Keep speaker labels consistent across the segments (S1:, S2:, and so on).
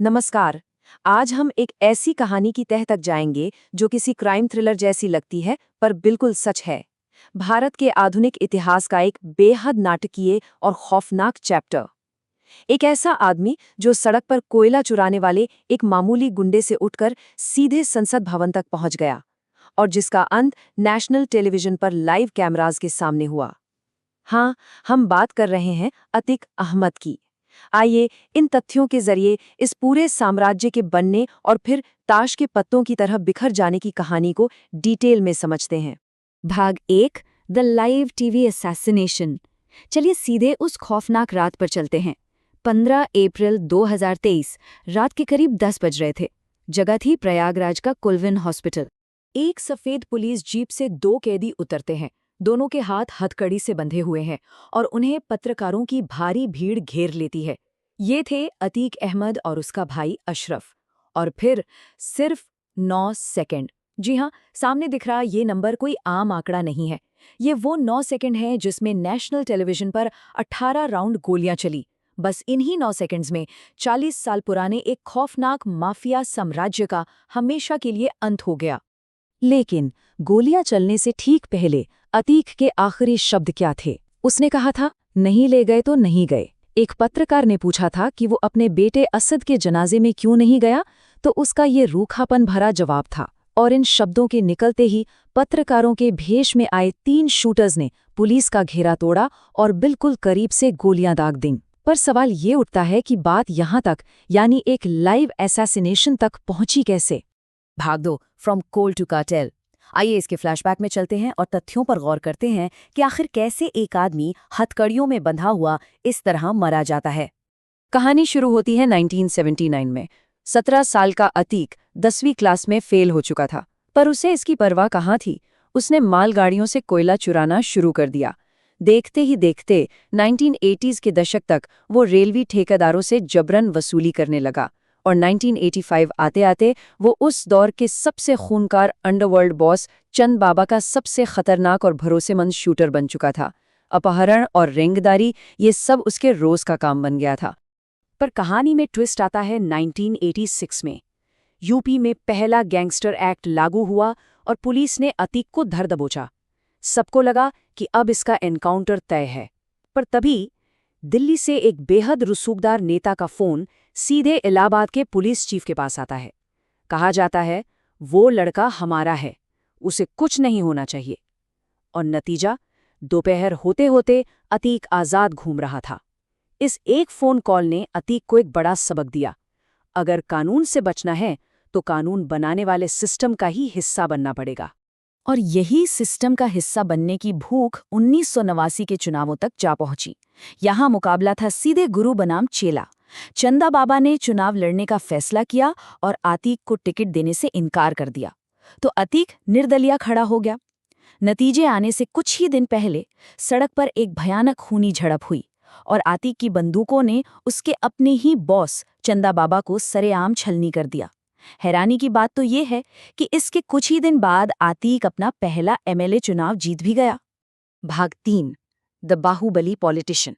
S1: नमस्कार। आज हम एक ऐसी कहानी की तह तक जाएंगे जो किसी क्राइम थ्रिलर जैसी लगती है पर बिल्कुल सच है। भारत के आधुनिक इतिहास का एक बेहद नाटकीय और खौफनाक चैप्टर। एक ऐसा आदमी जो सड़क पर कोयला चुराने वाले एक मामूली गुंडे से उठकर सीधे संसद भवन तक पहुंच गया और जिसका अंत नेशनल टेलीविजन पर लाइव कैमरास के सामने हुआ। हाँ, हम बात कर रहे हैं अतीक अहमद की। आइए इन तथ्यों के जरिए इस पूरे साम्राज्य के बनने और फिर ताश के पत्तों की तरह बिखर जाने की कहानी को डिटेल में समझते हैं।
S2: भाग 1 द लाइव टीवी असैसिनेशन। चलिए सीधे उस खौफनाक रात पर चलते हैं। 15 अप्रैल 2023 रात के करीब 10 बज रहे थे। जगह थी प्रयागराज का कुलविन हॉस्पिटल। एक सफेद पुलिस जीप से 2 कैदी उतरते हैं। दोनों के हाथ हथकड़ी से बंधे हुए हैं और उन्हें पत्रकारों की भारी भीड़ घेर लेती है। ये थे अतीक अहमद और उसका भाई अशरफ। और फिर सिर्फ 9 सेकंड। जी हाँ, सामने दिख रहा ये नंबर कोई आम आंकड़ा नहीं है। ये वो 9 सेकंड है जिसमें नेशनल टेलीविजन पर 18 राउंड गोलियां चली। बस इन्हीं 9 सेकंड्स में 40 साल पुराने एक खौफनाक माफिया साम्राज्य का हमेशा के लिए अंत हो गया।
S1: लेकिन गोलियां चलने से ठीक पहले अतीक के आखिरी शब्द क्या थे? उसने कहा था, नहीं ले गए तो नहीं गए। एक पत्रकार ने पूछा था कि वो अपने बेटे असद के जनाजे में क्यों नहीं गया, तो उसका ये रूखापन भरा जवाब था। और इन शब्दों के निकलते ही पत्रकारों के भेष में आए 3 शूटर्स ने पुलिस का घेरा तोड़ा और बिल्कुल करीब से गोलियां दाग दीं। पर सवाल ये उठता है कि बात यहाँ तक, यानी एक लाइव असैसिनेशन तक पहुंची कैसे?
S2: भाग 2 फ्रॉम कोल टू कार्टेल। आइए इसके फ्लैशबैक में चलते हैं और तथ्यों पर गौर करते हैं कि आखिर कैसे एक आदमी हथकड़ियों में बंधा हुआ इस तरह मरा जाता है।
S1: कहानी शुरू होती है 1979 में। 17 साल का अतीक 10वीं क्लास में फेल हो चुका था, पर उसे इसकी परवाह कहाँ थी। उसने मालगाड़ियों से कोयला चुराना शुरू कर दिया। देखते ही देखते 1980s के दशक तक वो रेलवे ठेकेदारों से जबरन वसूली करने लगा और 1985 आते आते वो उस दौर के सबसे खूनकार अंडरवर्ल्ड बॉस चंद बाबा का सबसे खतरनाक और भरोसेमंद शूटर बन चुका था। अपहरण और रेंगदारी, ये सब उसके रोज का काम बन गया था।
S2: पर कहानी में ट्विस्ट आता है 1986 में। यूपी में पहला गैंगस्टर एक्ट लागू हुआ और पुलिस ने अतीक को धर दबोचा। सबको लगा कि अब इसका एनकाउंटर तय है। पर तभी दिल्ली से एक बेहद रसूखदार नेता का फोन सीधे इलाहाबाद के पुलिस चीफ के पास आता है। कहा जाता है, वो लड़का हमारा है, उसे कुछ नहीं होना चाहिए। और नतीजा, दोपहर होते होते अतीक आज़ाद घूम रहा था। इस एक फ़ोन कॉल ने अतीक को एक बड़ा सबक दिया। अगर कानून से बचना है तो कानून बनाने वाले सिस्टम का ही हिस्सा बनना पड़ेगा। और यही सिस्टम का हिस्सा बनने की भूख 1989 के चुनावों तक जा पहुंची। यहाँ मुकाबला था सीधे गुरु बनाम चेला। चंदा बाबा ने चुनाव लड़ने का फैसला किया और अतीक को टिकट देने से इनकार कर दिया, तो अतीक निर्दलीय खड़ा हो गया। नतीजे आने से कुछ ही दिन पहले सड़क पर एक भयानक खूनी झड़प हुई और अतीक की बंदूकों ने उसके अपने ही बॉस चंदा बाबा को सरेआम छलनी कर दिया। हैरानी की बात तो ये है कि इसके कुछ ही दिन बाद अतीक अपना पहला एमएलए चुनाव जीत भी गया।
S1: भाग 3 द बाहुबली पॉलिटिशियन।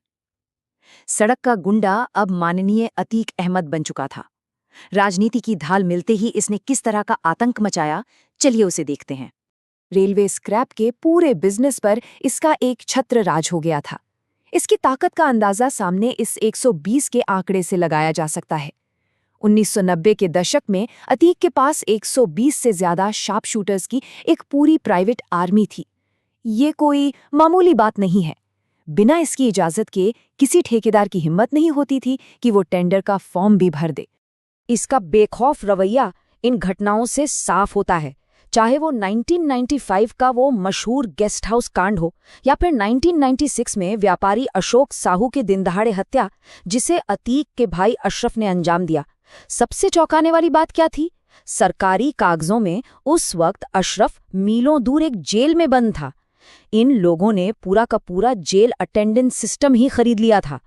S1: सड़क का गुंडा अब माननीय अतीक अहमद बन चुका था। राजनीति की ढाल मिलते ही इसने किस तरह का आतंक मचाया, चलिए उसे देखते हैं। रेलवे स्क्रैप के पूरे बिजनेस पर इसका एक छत्र राज हो गया था। इसकी ताकत का अंदाजा सामने इस 120 के आंकड़े से लगाया जा सकता है। 1990 के दशक में अतीक के पास 120 से ज्यादा शार्प शूटर्स की एक पूरी प्राइवेट आर्मी थी। ये कोई मामूली बात नहीं है। बिना इसकी इजाजत के किसी ठेकेदार की हिम्मत नहीं होती थी कि वो टेंडर का फॉर्म भी भर दे। इसका बेखौफ रवैया इन घटनाओं से साफ होता है, चाहे वो 1995 का वो मशहूर गेस्ट हाउस कांड हो या फिर 1996 में व्यापारी अशोक साहू के दिनदहाड़े हत्या, जिसे अतीक के भाई अशरफ ने अंजाम दिया। सबसे चौंकाने वाली बात क्या थी? सरकारी कागजों में उस वक्त अशरफ मीलों दूर एक जेल में बंद था। इन लोगों ने पूरा का पूरा जेल अटेंडेंस सिस्टम ही खरीद लिया था।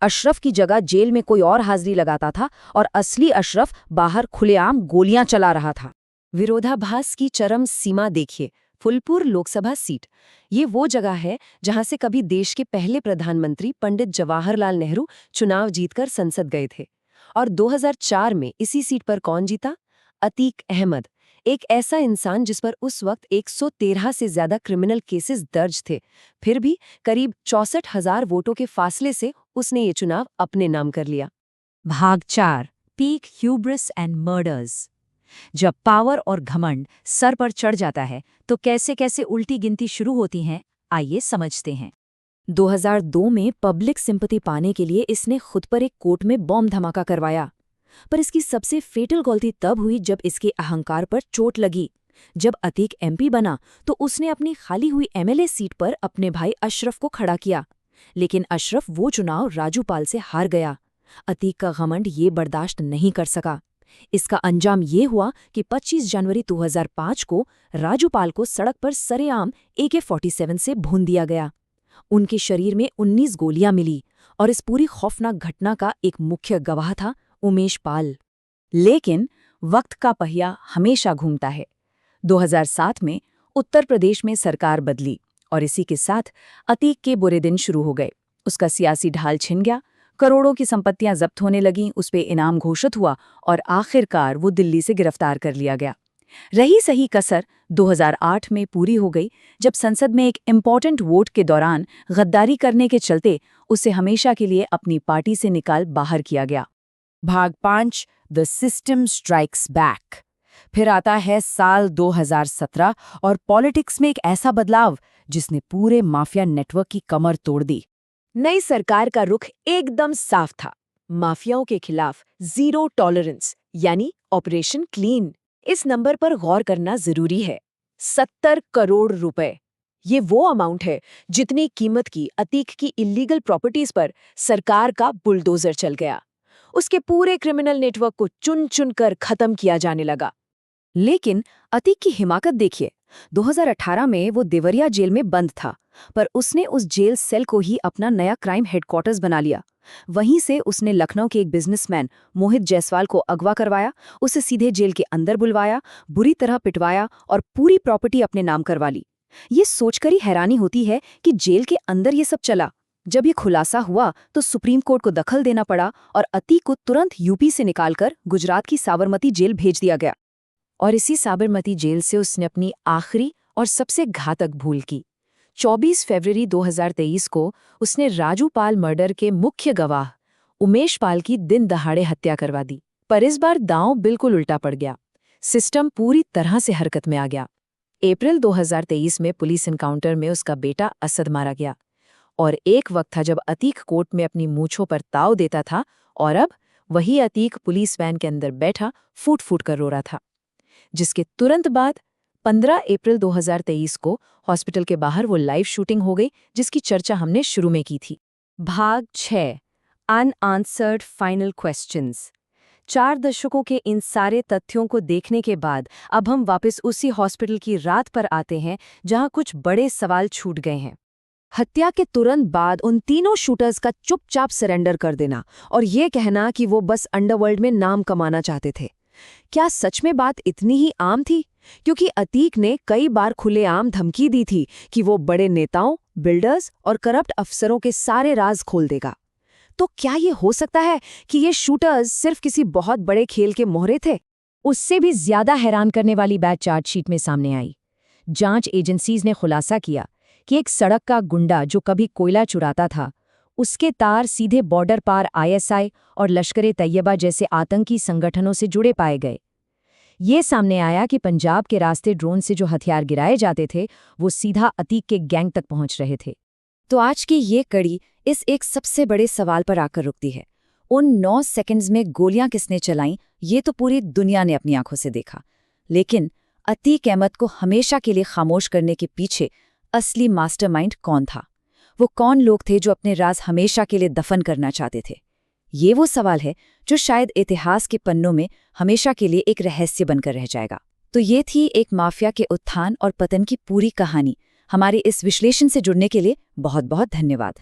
S1: अशरफ की जगह जेल में कोई और हाजिरी लगाता था और असली अशरफ बाहर खुलेआम गोलियां चला रहा था। विरोधाभास की चरम सीमा देखिए। फुलपुर लोकसभा सीट, ये वो जगह है जहां से कभी देश के पहले प्रधानमंत्री पंडित जवाहरलाल नेहरू चुनाव जीतकर संसद गए थे।
S2: और 2004 में इसी सीट पर कौन जीता? अतीक अहमद, एक ऐसा इंसान जिस पर उस वक्त 113 से ज्यादा क्रिमिनल केसेस दर्ज थे। फिर भी करीब 64,000 वोटों के फासले से उसने ये चुनाव अपने नाम कर लिया।
S1: भाग 4 पीक ह्यूब्रिस एंड मर्डर्स। जब पावर और घमंड सर पर चढ़ जाता है तो कैसे कैसे उल्टी गिनती शुरू होती हैं, आइए समझते हैं। 2002 में पब्लिक सिंपैथी पाने के लिए इसने खुद पर एक कोर्ट में बॉम्ब धमाका करवाया। पर इसकी सबसे फेटल गलती तब हुई जब इसके अहंकार पर चोट लगी। जब अतीक एमपी बना तो उसने अपनी खाली हुई एमएलए सीट पर अपने भाई अशरफ को खड़ा किया, लेकिन अशरफ वो चुनाव राजूपाल से हार गया। अतीक का घमंड ये बर्दाश्त नहीं कर सका। इसका अंजाम ये हुआ कि 25 जनवरी 2005 को राजूपाल को सड़क पर सरेआम AK-47 से भून दिया गया। उनके शरीर में 19 गोलियां मिली और इस पूरी खौफनाक घटना का एक मुख्य गवाह था उमेश पाल। लेकिन वक्त का पहिया हमेशा घूमता है। 2007 में उत्तर प्रदेश में सरकार बदली और इसी के साथ अतीक के बुरे दिन शुरू हो गए। उसका सियासी ढाल छिन गया, करोड़ों की संपत्तियां जब्त होने लगीं, उस पे इनाम घोषित हुआ और आखिरकार वो दिल्ली से गिरफ्तार कर लिया गया। रही सही कसर 2008 में पूरी हो गई जब संसद में एक इम्पॉर्टेंट वोट के दौरान गद्दारी करने के चलते उसे हमेशा के लिए अपनी पार्टी से निकाल बाहर किया गया। भाग 5 द सिस्टम स्ट्राइक्स बैक। फिर आता है साल 2017 और पॉलिटिक्स में एक ऐसा बदलाव जिसने पूरे माफिया नेटवर्क की कमर तोड़ दी।
S2: नई सरकार का रुख एकदम साफ था। माफियाओं के खिलाफ जीरो टॉलरेंस, यानी ऑपरेशन क्लीन। इस नंबर पर गौर करना जरूरी है। 70 करोड़ रुपए। ये वो अमाउंट है जितनी कीमत की अतीक की इलीगल प्रॉपर्टीज पर सरकार का बुलडोजर चल गया। उसके पूरे क्रिमिनल नेटवर्क को चुन चुन कर खत्म किया जाने लगा।
S1: लेकिन अतीक की हिमाकत देखिए। 2018 में वो देवरिया जेल में बंद था, पर उसने उस जेल सेल को ही अपना नया क्राइम हेडक्वार्टर्स बना लिया। वहीं से उसने लखनऊ के एक बिजनेसमैन मोहित जायसवाल को अगवा करवाया, उसे सीधे जेल के अंदर बुलवाया, बुरी तरह पिटवाया और पूरी प्रॉपर्टी अपने नाम करवा ली। ये सोचकर ही हैरानी होती है कि जेल के अंदर ये सब चला। जब ये खुलासा हुआ तो सुप्रीम कोर्ट को दखल देना पड़ा और अतीक को तुरंत यूपी से निकालकर गुजरात की साबरमती जेल भेज दिया गया। और इसी साबरमती जेल से उसने अपनी आखिरी और सबसे घातक भूल की। 24 फरवरी 2023 को उसने राजूपाल मर्डर के मुख्य गवाह उमेश पाल की दिन दहाड़े हत्या करवा दी। पर इस बार दांव बिल्कुल उल्टा पड़ गया। सिस्टम पूरी तरह से हरकत में आ गया। अप्रैल 2023 में पुलिस एनकाउंटर में उसका बेटा असद मारा गया। और एक वक्त था जब अतीक कोर्ट में अपनी मूंछों पर ताव देता था और अब वही अतीक पुलिस वैन के अंदर बैठा फूट फूट कर रो रहा था। जिसके तुरंत बाद 15 अप्रैल 2023 को हॉस्पिटल के बाहर वो लाइव शूटिंग हो गई जिसकी चर्चा हमने शुरू में की थी। भाग 6 अनआंसर्ड फाइनल क्वेश्चंस। 4 दशकों के इन सारे तथ्यों को देखने के बाद अब हम वापस उसी हॉस्पिटल की रात पर आते हैं जहां कुछ बड़े सवाल छूट गए हैं। हत्या के तुरंत बाद उन तीनों शूटर्स का चुपचाप सरेंडर कर देना और ये कहना कि वो बस अंडरवर्ल्ड में नाम कमाना चाहते थे, क्या सच में बात इतनी ही आम थी? क्योंकि अतीक ने कई बार खुलेआम धमकी दी थी कि वो बड़े नेताओं, बिल्डर्स और करप्ट अफसरों के सारे राज खोल देगा। तो क्या ये हो सकता है कि ये शूटर्स सिर्फ किसी बहुत बड़े खेल के मोहरे थे? उससे भी ज्यादा हैरान करने वाली बात चार्जशीट में सामने आई। जांच एजेंसीज ने खुलासा किया कि एक सड़क का गुंडा जो कभी कोयला चुराता था, उसके तार सीधे बॉर्डर पार ISI और लश्कर-ए-तैयबा जैसे आतंकी संगठनों से जुड़े पाए गए। ये सामने आया कि पंजाब के रास्ते ड्रोन से जो हथियार गिराए जाते थे वो सीधा अतीक के गैंग तक पहुंच रहे थे। तो आज की ये कड़ी इस एक सबसे बड़े सवाल पर आकर रुकती है। उन 9 सेकंड्स में गोलियां किसने चलाईं, ये तो पूरी दुनिया ने अपनी आंखों से देखा। लेकिन अतीक अहमद को हमेशा के लिए खामोश करने के पीछे असली मास्टरमाइंड कौन था? वो कौन लोग थे जो अपने राज हमेशा के लिए दफन करना चाहते थे? ये वो सवाल है जो शायद इतिहास के पन्नों में हमेशा के लिए एक रहस्य बनकर रह जाएगा। तो ये थी एक माफिया के उत्थान और पतन की पूरी कहानी। हमारे इस विश्लेषण से जुड़ने के लिए बहुत बहुत धन्यवाद।